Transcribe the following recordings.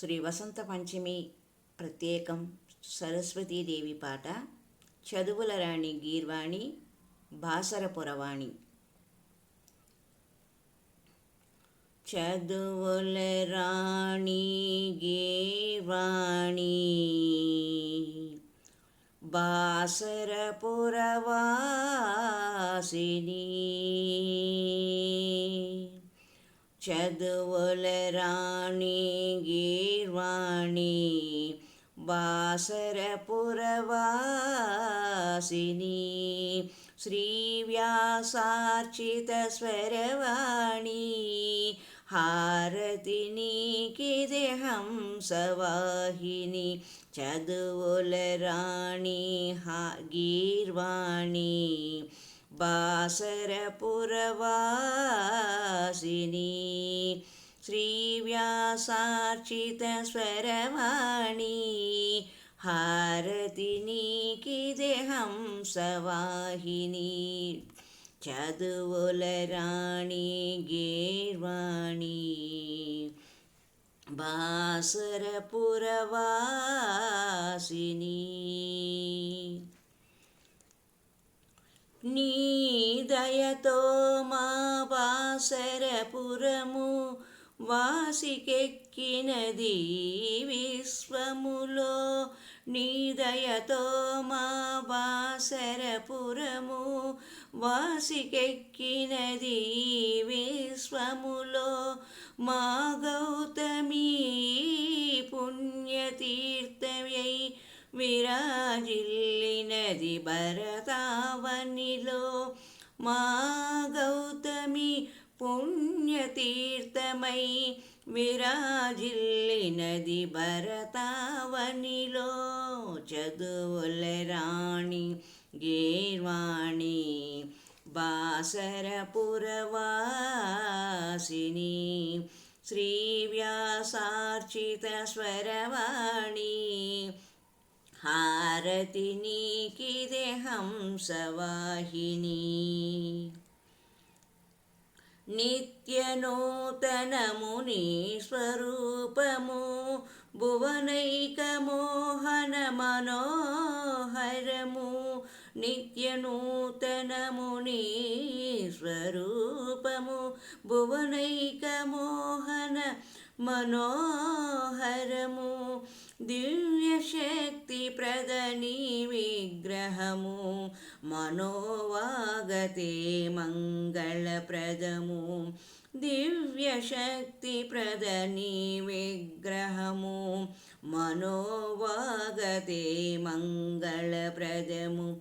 శ్రీ వసంత పంచమి ప్రత్యేకం సరస్వతీదేవి పాట. చదువుల రాణి గీర్వాణి బాసరపురవాణి. చదువుల రాణి గీర్వాణి బాసరపురవాసిని. చదువుల రాణి గీర్వాణి బాసరపురవాసిని. శ్రీవ్యాసార్చిత స్వరవాణి హారతి నీకిదే హంసవాహిని. చదువుల రాణి గీర్వాణి బాసరపురవాసిని. శ్రీవ్యాసార్చిత స్వరవాణి హారతి నీకిదే హంసవాహిని. చదువుల రాణి గీర్వాణి బాసరపురవాసిని. నీ దయతో మా బాసరపురము వాసికెక్కినది విశ్వములో. నీ దయతో మా బాసరపురము వాసికెక్కినది విశ్వములో. మా గౌతమి పుణ్యతీర్థమై విరాజిల్లినది భరతావనిలో. మా గౌతమి పుణ్యతీర్థమై విరాజిల్లినది భరతావనిలో. చదువుల రాణి గీర్వాణి బాసరపురవాసిని. శ్రీవ్యాసార్చిత స్వరవాణి హారతి నీకిదే హంసవాహిని. నిత్యనూతనము నీ స్వరూపము భువనైక మోహన మనోహరము. నిత్యనూతనము నీ స్వరూపము భువనైక మోహన మనోహరము. దివ్యశక్తి ప్రదని విగ్రహము మనోవాగతే మంగళప్రదము. దివ్యశక్తి ప్రదని విగ్రహము మనోవాగతే మంగళప్రదము.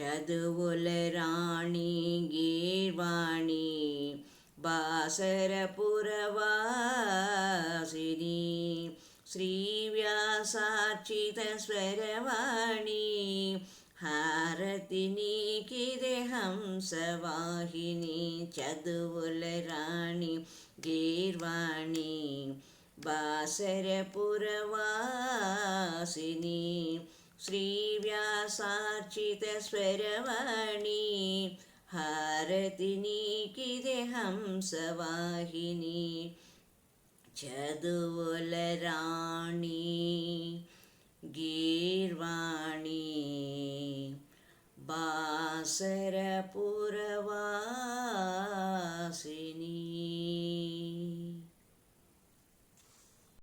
చదువుల రాణి గీర్వాణి బాసరపురవాసిని. శ్రీవ్యాసార్చిత స్వరవాణి హారతి నీకిదే హంసవాహిని. చదువుల రాణి గీర్వాణి బాసరపురవాసిని. శ్రీవ్యాసార్చిత స్వరవాణి హారతి నీకిదే హంసవాహిని. చదువుల రాణి గీర్వాణి బాసరపురవాసిని.